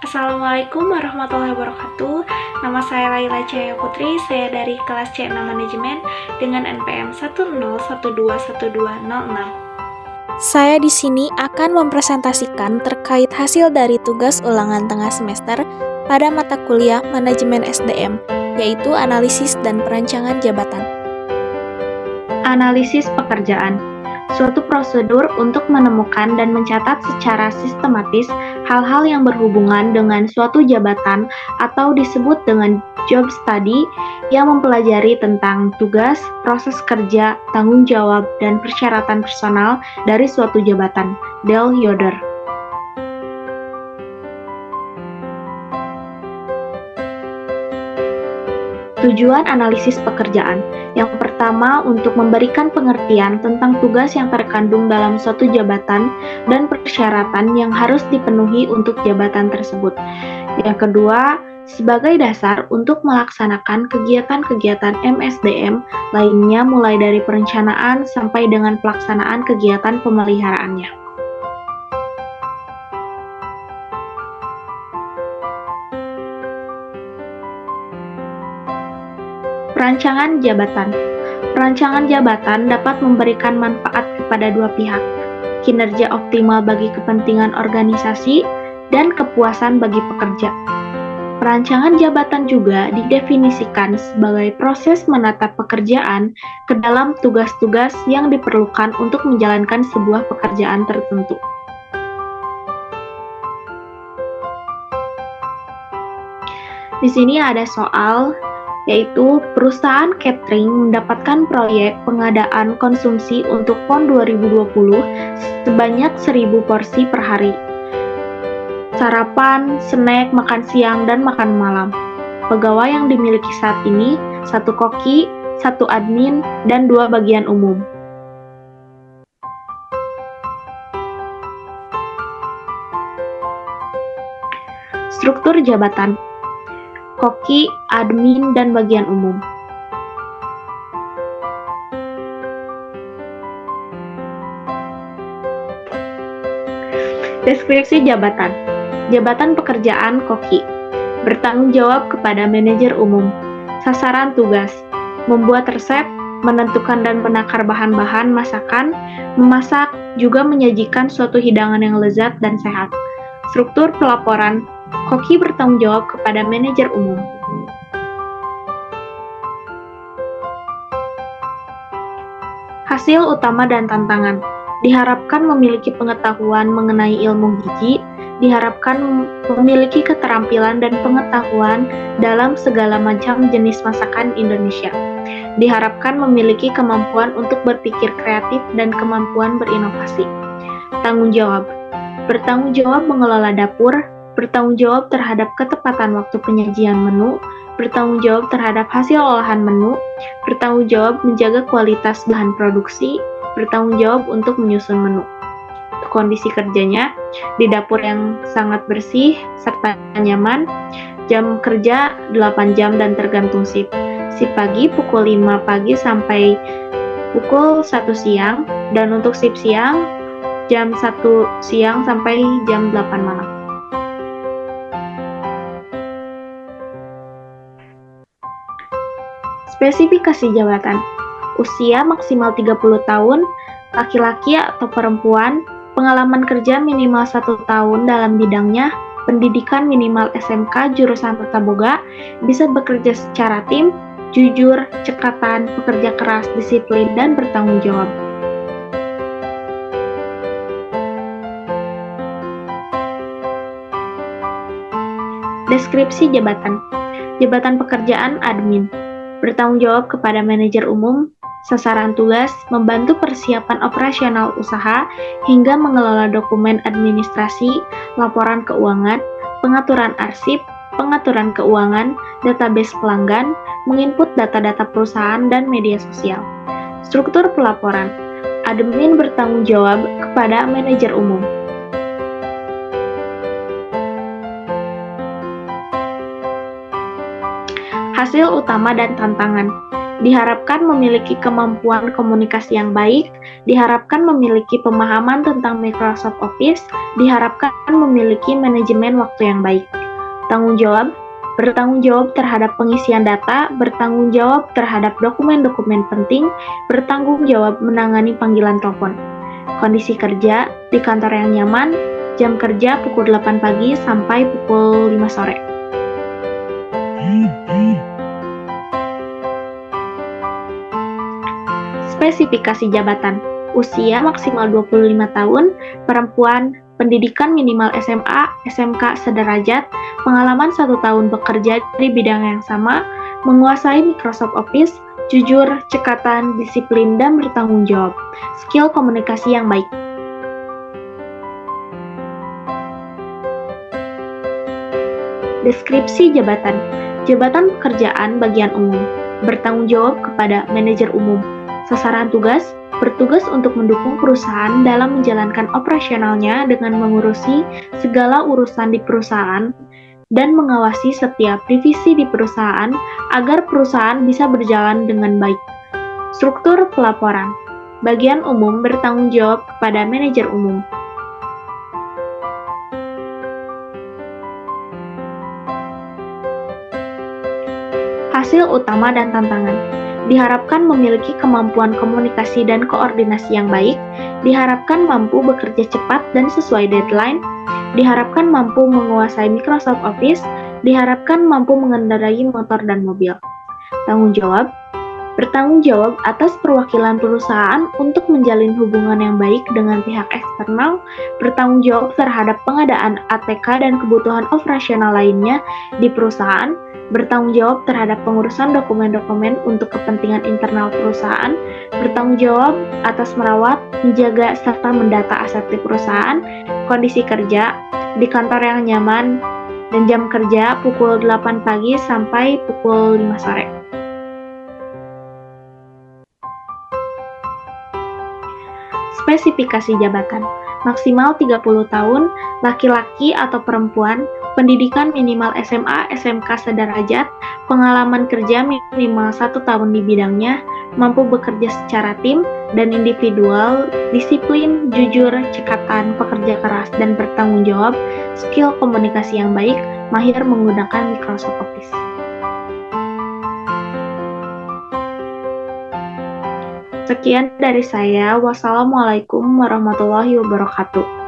Assalamualaikum warahmatullahi wabarakatuh. Nama saya Laila Cahaya Putri, saya dari kelas C6 Manajemen dengan NPM 101212006. Saya di sini akan mempresentasikan terkait hasil dari tugas ulangan tengah semester pada mata kuliah Manajemen SDM, yaitu Analisis dan Perancangan Jabatan. Analisis pekerjaan, suatu prosedur untuk menemukan dan mencatat secara sistematis hal-hal yang berhubungan dengan suatu jabatan atau disebut dengan job study yang mempelajari tentang tugas, proses kerja, tanggung jawab, dan persyaratan personal dari suatu jabatan. Del Yoder. Tujuan analisis pekerjaan. Yang pertama, untuk memberikan pengertian tentang tugas yang terkandung dalam suatu jabatan dan persyaratan yang harus dipenuhi untuk jabatan tersebut. Yang kedua, sebagai dasar untuk melaksanakan kegiatan-kegiatan MSDM lainnya mulai dari perencanaan sampai dengan pelaksanaan kegiatan pemeliharaannya. Perancangan jabatan. Perancangan jabatan dapat memberikan manfaat kepada dua pihak, kinerja optimal bagi kepentingan organisasi dan kepuasan bagi pekerja. Perancangan jabatan juga didefinisikan sebagai proses menata pekerjaan ke dalam tugas-tugas yang diperlukan untuk menjalankan sebuah pekerjaan tertentu. Di sini ada soal, yaitu perusahaan catering mendapatkan proyek pengadaan konsumsi untuk PON 2020 sebanyak 1.000 porsi per hari. Sarapan, snack, makan siang, dan makan malam. Pegawai yang dimiliki saat ini, 1 koki, 1 admin, dan 2 bagian umum. Struktur jabatan. Koki, admin, dan bagian umum. Deskripsi jabatan. Jabatan pekerjaan koki. Bertanggung jawab kepada manajer umum. Sasaran tugas. Membuat resep, menentukan dan menakar bahan-bahan masakan, memasak, juga menyajikan suatu hidangan yang lezat dan sehat. Struktur pelaporan. Koki bertanggung jawab kepada manajer umum. Hasil utama dan tantangan. Diharapkan memiliki pengetahuan mengenai ilmu gizi, diharapkan memiliki keterampilan dan pengetahuan dalam segala macam jenis masakan Indonesia. Diharapkan memiliki kemampuan untuk berpikir kreatif dan kemampuan berinovasi. Tanggung jawab. Bertanggung jawab mengelola dapur, bertanggung jawab terhadap ketepatan waktu penyajian menu, bertanggung jawab terhadap hasil olahan menu, bertanggung jawab menjaga kualitas bahan produksi, bertanggung jawab untuk menyusun menu. Kondisi kerjanya di dapur yang sangat bersih serta nyaman, jam kerja 8 jam dan tergantung shift. Shift pagi pukul 5 pagi sampai pukul 1 siang, dan untuk shift siang jam 1 siang sampai jam 8 malam. Spesifikasi jabatan. Usia maksimal 30 tahun, laki-laki atau perempuan, pengalaman kerja minimal 1 tahun dalam bidangnya, pendidikan minimal SMK jurusan Tata Boga, bisa bekerja secara tim, jujur, cekatan, bekerja keras, disiplin, dan bertanggung jawab. Deskripsi jabatan. Jabatan pekerjaan admin. Bertanggung jawab kepada manajer umum, sasaran tugas, membantu persiapan operasional usaha, hingga mengelola dokumen administrasi, laporan keuangan, pengaturan arsip, pengaturan keuangan, database pelanggan, menginput data-data perusahaan dan media sosial. Struktur pelaporan. Admin bertanggung jawab kepada manajer umum. Hasil utama dan tantangan. Diharapkan memiliki kemampuan komunikasi yang baik, diharapkan memiliki pemahaman tentang Microsoft Office, diharapkan memiliki manajemen waktu yang baik. Tanggung jawab, bertanggung jawab terhadap pengisian data, bertanggung jawab terhadap dokumen-dokumen penting, bertanggung jawab menangani panggilan telepon. Kondisi kerja, di kantor yang nyaman, jam kerja pukul 8 pagi sampai pukul 5 sore. Spesifikasi jabatan, usia maksimal 25 tahun, perempuan, pendidikan minimal SMA, SMK sederajat, pengalaman 1 tahun bekerja di bidang yang sama, menguasai Microsoft Office, jujur, cekatan, disiplin, dan bertanggung jawab. Skill komunikasi yang baik. Deskripsi jabatan. Jabatan pekerjaan bagian umum. Bertanggung jawab kepada manajer umum. Sasaran tugas, bertugas untuk mendukung perusahaan dalam menjalankan operasionalnya dengan mengurusi segala urusan di perusahaan dan mengawasi setiap divisi di perusahaan agar perusahaan bisa berjalan dengan baik. Struktur pelaporan. Bagian umum bertanggung jawab kepada manajer umum. Hasil utama dan tantangan. Diharapkan memiliki kemampuan komunikasi dan koordinasi yang baik, diharapkan mampu bekerja cepat dan sesuai deadline, diharapkan mampu menguasai Microsoft Office, diharapkan mampu mengendarai motor dan mobil. Tanggung jawab, bertanggung jawab atas perwakilan perusahaan untuk menjalin hubungan yang baik dengan pihak eksternal, bertanggung jawab terhadap pengadaan ATK dan kebutuhan operasional lainnya di perusahaan, bertanggung jawab terhadap pengurusan dokumen-dokumen untuk kepentingan internal perusahaan, bertanggung jawab atas merawat, menjaga, serta mendata aset di perusahaan, kondisi kerja, di kantor yang nyaman, dan jam kerja pukul 8 pagi sampai pukul 5 sore. Spesifikasi jabatan, maksimal 30 tahun, laki-laki atau perempuan, pendidikan minimal SMA, SMK sederajat, pengalaman kerja minimal 1 tahun di bidangnya, mampu bekerja secara tim dan individual, disiplin, jujur, cekatan, pekerja keras, dan bertanggung jawab, skill komunikasi yang baik, mahir menggunakan Microsoft Office. Sekian dari saya. Wassalamualaikum warahmatullahi wabarakatuh.